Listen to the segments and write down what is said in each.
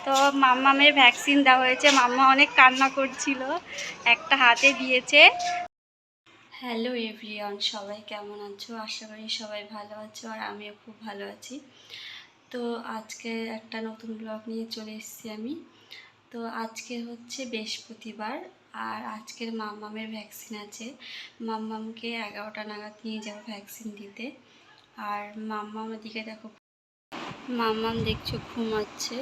তো মাম্মামের ভ্যাকসিন দেওয়া হয়েছে। মাম্মা অনেক কান্না করছিল, একটা হাতে দিয়েছে। হ্যালো এভরিওয়ান, সবাই কেমন আছো? আশা করি সবাই ভালো আছো, আর আমিও খুব ভালো আছি। তো আজকে একটা নতুন ব্লগ নিয়ে চলে এসেছি আমি। তো আজকে হচ্ছে বৃহস্পতিবার, আর আজকের মাম্মামের ভ্যাকসিন আছে। মাম্মামকে 11টা নাগাদ নিয়ে যাবো ভ্যাকসিন দিতে। আর মাম্মাম দিকে দেখো, মাম্মাম দেখছো ঘুমাচ্ছে।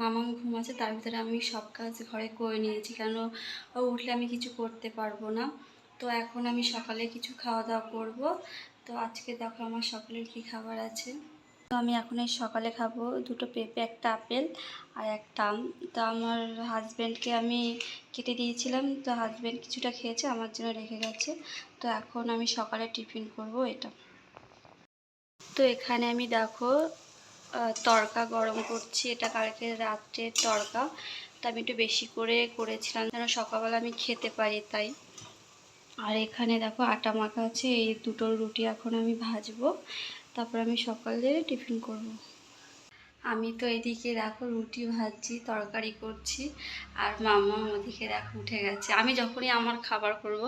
মামাম ঘুমাচ্ছে, তার ভিতরে আমি সব কাজ ঘরে করে নিয়েছি, কেন ও উঠলে আমি কিছু করতে পারবো না। তো এখন আমি সকালে কিছু খাওয়া দাওয়া করব। তো আজকে দেখো আমার সকালের কি খাবার আছে। তো আমি এখন এই সকালে খাবো 2টো পেঁপে, একটা আপেল আর একটা আম। তো আমার হাজব্যান্ডকে আমি কেটে দিয়েছিলাম, তো হাজব্যান্ড কিছুটা খেয়েছে, আমার জন্য রেখে গেছে। তো এখন আমি সকালে টিফিন করব এটা। তো এখানে আমি দেখো তড়কা গরম করছি। এটা কালকে রাত্রের তড়কা, তো আমি একটু বেশি করে করেছিলাম যেন সকালবেলা আমি খেতে পারি তাই। আর এখানে দেখো আটা মাখা আছে, এই 2টো রুটি এখন আমি ভাজবো, তারপর আমি সকালে টিফিন করব। আমি তো এদিকে দেখো রুটি ভাজছি, তরকারি করছি, আর মামা ওদিকে দেখো উঠে গেছে। আমি যখনই আমার খাবার করব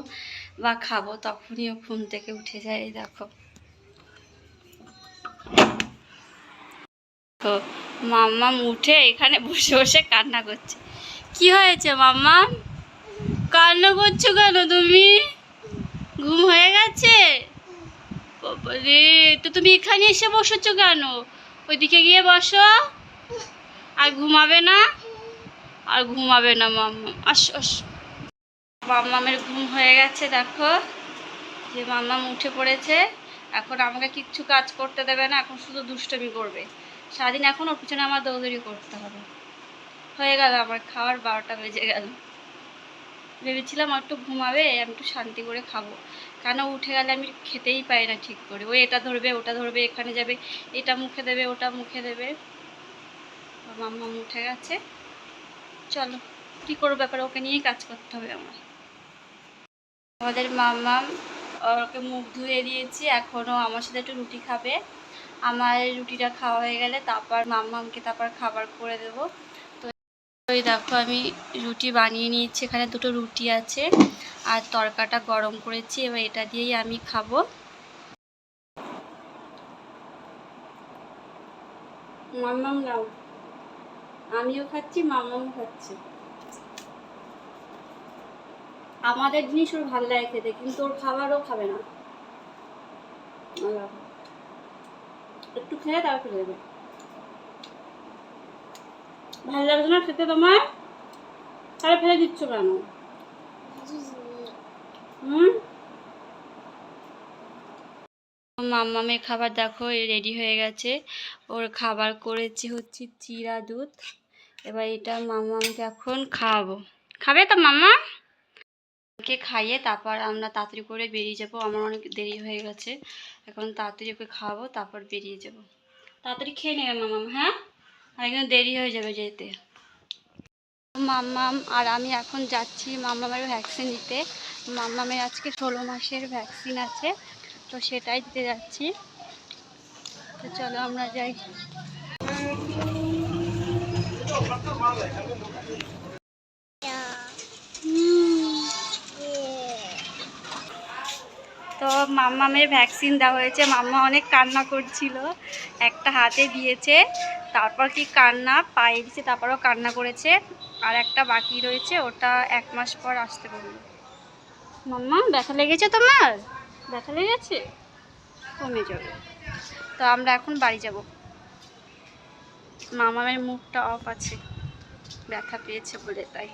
বা খাবো তখনই ও ঘুম থেকে উঠে যায়। এই দেখো, তো মাম্মাম উঠে এখানে বসে বসে কান্না করছে। কি হয়েছে মাম্মাম, কান্না করছো কেন তুমি? ঘুম হয়ে গেছে? বাবারে, তো তুমি এখানে এসে বসেছো কেন? ওইদিকে গিয়ে বসো। আর ঘুমাবে না? আর ঘুমাবে না মাম্মাম, আসো আসো। মাম্মামের ঘুম হয়ে গেছে, দেখো যে মাম্মাম উঠে পড়েছে। এখন আমাকে কিচ্ছু কাজ করতে দেবে না, এখন শুধু দুষ্টুমি করবে সারাদিন। এখন ওর পিছনে আমার দৌড়দৌড়ি করতে হবে। হয়ে গেল আমার খাওয়ার, 12টা বেজে গেল। ভেবেছিলাম আর একটু ঘুমাবে, আমি একটু শান্তি করে খাবো, কেন উঠে গেলে আমি খেতেই পাই না ঠিক করে। ও এটা ধরবে, ওটা ধরবে, এখানে যাবে, এটা মুখে দেবে, ওটা মুখে দেবে। মাম্মা উঠে গেছে, চলো কী করবো, ব্যাপারে ওকে নিয়েই কাজ করতে হবে আমার। আমাদের মাম্মাম, ওকে মুখ ধুয়ে দিয়েছি, এখনও আমার সাথে একটু রুটি খাবে। আমার রুটিটা খাওয়া হয়ে গেলে তারপর মাম্মামকে তারপর খাবার করে দেবো। তো ওই দেখো আমি রুটি বানিয়ে নিয়েছি, এখানে 2টো রুটি আছে, আর তরকাটা গরম করেছি, এবার এটা দিয়েই আমি খাবো। মাম্মাম নাও, আমিও খাচ্ছি, মাম্মামও খাচ্ছে। আমাদের জিনিস ওর ভালো লাগে খেতে, কিন্তু ওর খাবারও খাবে না। একটু খেয়ে তারপর ফেলে দেবে। ভালো লাগছে না খেতে তোমার? তাহলে ফেলে দিচ্ছ কেন? মাম্মামের খাবার দেখো রেডি হয়ে গেছে। ওর খাবার করেছি হচ্ছে চিরা দুধ। এবার এটা মাম্মামকে এখন খাওয়াবো। খাবে তো মাম্মা? ওকে খাইয়ে তারপর আমরা তাড়াতাড়ি করে বেরিয়ে যাব। আমার অনেক দেরি হয়ে গেছে, এখন তাড়াতাড়ি ওকে খাওয়াবো, তারপর বেরিয়ে যাব। তাড়াতাড়ি খেয়ে নেবে মাম্মাম, হ্যাঁ? আর এখানে দেরি হয়ে যাবে যেতে। মাম্মাম আর আমি এখন যাচ্ছি মাম্মামের ভ্যাকসিন দিতে। মাম্মামের আজকে 16 মাসের ভ্যাকসিন আছে, তো সেটাই দিতে যাচ্ছি। তো চলো আমরা যাই। তো মাম্মামের ভ্যাকসিন দেওয়া হয়েছে। মাম্মা অনেক কান্না করছিল, একটা হাতে দিয়েছে, তারপর কি কান্না পায়ে দিয়েছে, তারপরও কান্না করেছে। আর একটা বাকি রয়েছে, ওটা 1 মাস পর আসতে বলল। মাম্মা ব্যথা লেগেছে তোমার? ব্যথা লেগেছে? কমে যাবে। তো আমরা এখন বাড়ি যাব। মামামের মুখটা অফ আছে, ব্যথা পেয়েছে বলে তাই।